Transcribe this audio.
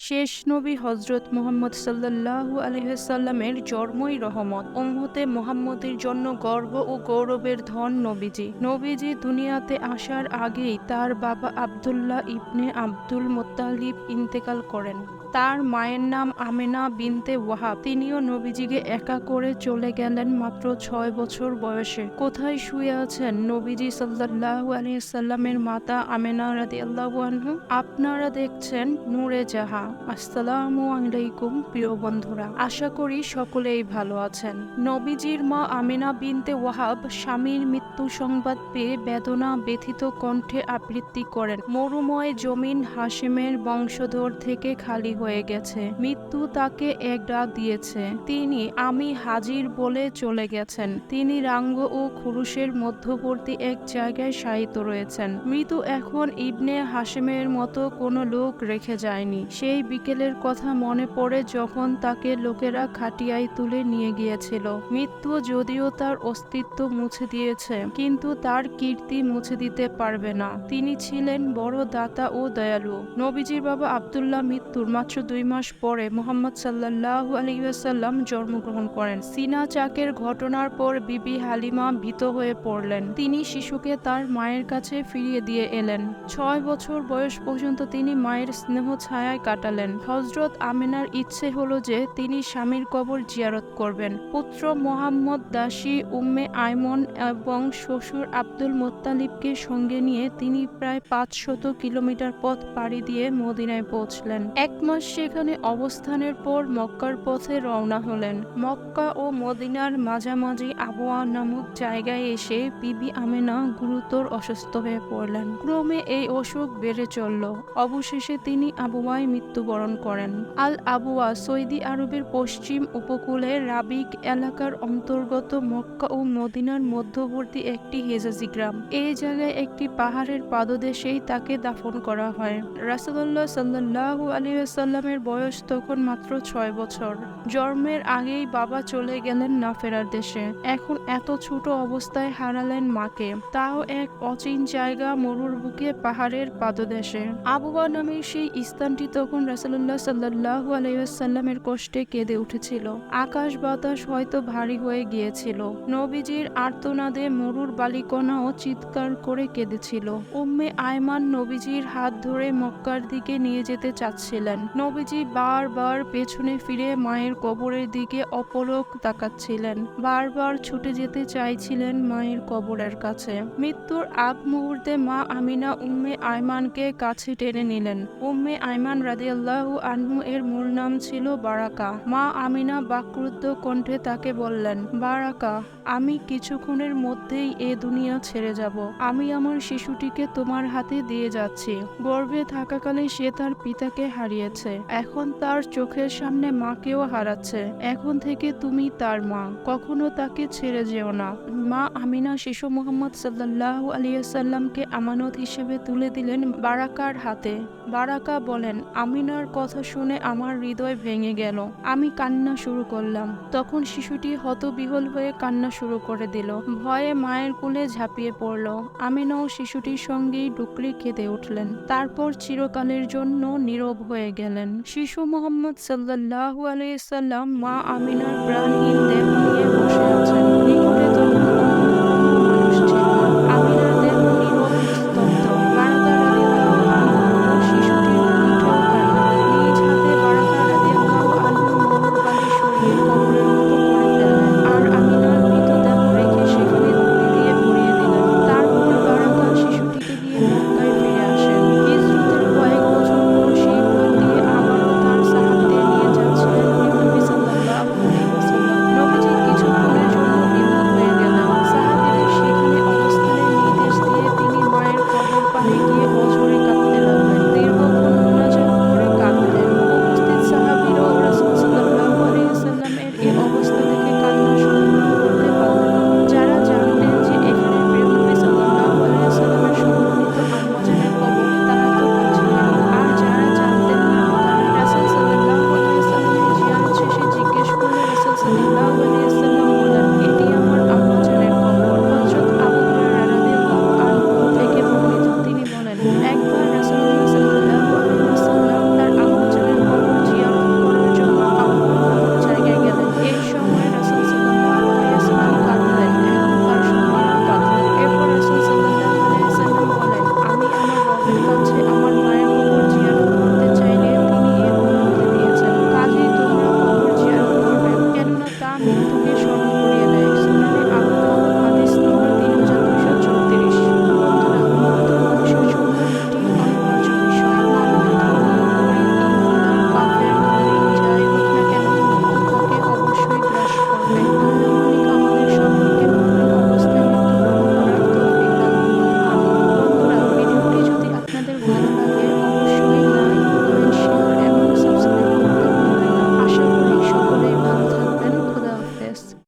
শেষ নবী হজরত মুহাম্মদ সাল্লাল্লাহু আলাইহি সাল্লামের জন্মই রহমত। উম্মতে মুহাম্মদের জন্য গর্ব ও গৌরবের ধন নবীজি। নবীজি দুনিয়াতে আসার আগেই তার বাবা আব্দুল্লাহ ইবনে আব্দুল মুত্তালিব ইন্তেকাল করেন। তার মায়ের নাম আমেনা বিনতে ওয়াহাব। তিনিও নবীজিকে একা করে চলে গেলেন মাত্র 6 বছর বয়সে। কোথায় শুয়ে আছেন নবীজি সাল্লাল্লাহু আলাইহি সাল্লামের মাতা আমেনা রাদিয়াল্লাহু আনহা? আপনারা দেখছেন নূরে জাহা। আসসালামু আলাইকুম প্রিয় বন্ধুরা, আশা করি সকলেই ভালো আছেন। নবীজির মা আমেনা বিনতে ওয়াহাব স্বামীর মৃত্যু সংবাদ পেয়ে বেদনা ব্যথিত কণ্ঠে আবৃত্তি করেন, মরুময় জমিন হাশেমের বংশধর থেকে খালি হয়ে গেছে। মৃত্যু তাকে এক ডাক দিয়েছে। তিনি আমি হাজির বলে চলে গেছেন। তিনি রাঙ্গ ও খুরুশের মধ্যবর্তী এক জায়গায় শায়িত রয়েছেন। মৃত্যু এখন ইবনে হাশেমের মতো কোনো লোক রেখে যায়নি। সেই বিকেলের কথা মনে পড়ে যখন তাকে লোকেরা খাটিয়ায় তুলে নিয়ে গিয়েছিল। মৃত্যু যদিও তার অস্তিত্ব মুছে দিয়েছে, কিন্তু তার কীর্তি মুছে দিতে পারবে না। তিনি ছিলেন বড় দাতা ও দয়ালু। নবীজির বাবা আব্দুল্লাহ মৃত্যুর মাত্র 2 মাস পরে মুহাম্মদ সাল্লাল্লাহু আলাইহি ওয়াসাল্লাম জন্মগ্রহণ করেন। সিনা চাকের ঘটনার পর বিবি হালিমা ভীত হয়ে পড়লেন। তিনি শিশুকে তার মায়ের কাছে ফিরিয়ে দিয়ে এলেন। 6 বছর বয়স পর্যন্ত তিনি মায়ের স্নেহ ছায়ায় কাটালেন। হযরত আমেনার ইচ্ছে হলো যে তিনি স্বামীর কবর জিয়ারত করবেন। পুত্র মুহাম্মদ, দাসী উম্মে আইমন এবং শ্বশুর আব্দুল মুত্তালিবকে সঙ্গে নিয়ে তিনি প্রায় 500 কিলোমিটার পথ পাড়ি দিয়ে মদিনায় পৌঁছলেন। 1 মাস সেখানে অবস্থানের পর মক্কার পথে রওনা হলেন। মক্কা ও মদিনার মাঝামাঝি আবওয়া নামক জায়গায় এসে বিবি আমেনা গুরুতর অসুস্থ হয়ে পড়লেন। ক্রমে এই অসুখ বেড়ে চলল। অবশেষে তিনি আবওয়ায় মৃত্যুবরণ করেন। আল আবওয়া সৌদি আরবের পশ্চিম উপকূলে রাবিক এলাকার অন্তর্গত মক্কা ও মদিনার মধ্যবর্তী একটি হেজাজি গ্রাম। এই জায়গায় একটি পাহাড়ের পাদদেশেই তাকে দাফন করা হয়। রাসূলুল্লাহ সাল্লাল্লাহু আলাইহি ওয়াসাল্লামের বয়স তখন মাত্র 6 বছর। জন্মের আগেই বাবা চলে গেলেন না ফেরার দেশে। এখন এত ছোট অবস্থায় হারালেন মাকে, তাও এক অচিন জায়গা মরুর বুকে পাহাড়ের পাদদেশে। আবওয়া নামের সেই স্থানটি তখন রাসূলুল্লাহ সাল্লাল্লাহু আলাইহি ওয়াসাল্লামের কষ্টে কেঁদে উঠেছিল। আকাশ বাতাস হয়তো ভারী হয়ে গিয়েছিল। নবীজির আর্তনাদে মরুর বালিকণাও চিৎকার করে কেঁদেছিল। উম্মে আয়মান নবীজির হাত ধরে মক্কার দিকে নিয়ে যেতে চাচ্ছিলেন। নবীজি বারবার পেছনে ফিরে মায়ের কবরের দিকে অপলক তাকাচ্ছিলেন। বারবার ছুটে যেতে চাইছিলেন মায়ের কবরের কাছে। মৃত্যুর আগ মুহূর্তে মা আমিনা উম্মে আয়মানকে কাছে টেনে নিলেন। উম্মে আয়মান রাদিয়াল্লাহু আনহু এর মূল নাম ছিল বারাকা। মা আমিনা বাকরুদ্ধ কণ্ঠে তাকে বললেন, বারাকা, আমি কিছুক্ষণের মধ্যেই এ দুনিয়া ছেড়ে যাব। আমি আমার শিশুটিকে তোমার হাতে দিয়ে যাচ্ছি। গর্ভে থাকাকালে সে তার পিতাকে হারিয়েছে। এখন তার চোখের সামনে মাকেও হারাচ্ছে। এখন থেকে তুমি তার মা। কখনো তাকে ছেড়ে যেও না। মা আমিনা শিশু মুহাম্মদ সাল্লাল্লাহু আলাইহি ওয়াসাল্লামকে আমানত হিসেবে তুলে দিলেন বারাকার হাতে। বারাকা বলেন, আমিনার কথা শুনে আমার হৃদয় ভেঙে গেল। আমি কান্না শুরু করলাম। তখন শিশুটি হতবিহ্বল হয়ে কান্না শুরু করে দিল। ভয়ে মায়ের কোলে ঝাঁপিয়ে পড়ল। আমিনাও শিশুটির সঙ্গেই ডুকরে কেঁদে উঠলেন। তারপর চিরকালের জন্য নীরব হয়ে গেলেন। শিশু মুহাম্মদ সাল্লাল্লাহু আলাইহি সাল্লাম মা আমিনার প্রাণহীন দেহ নিয়ে বসে আছেন। নিকটে তখন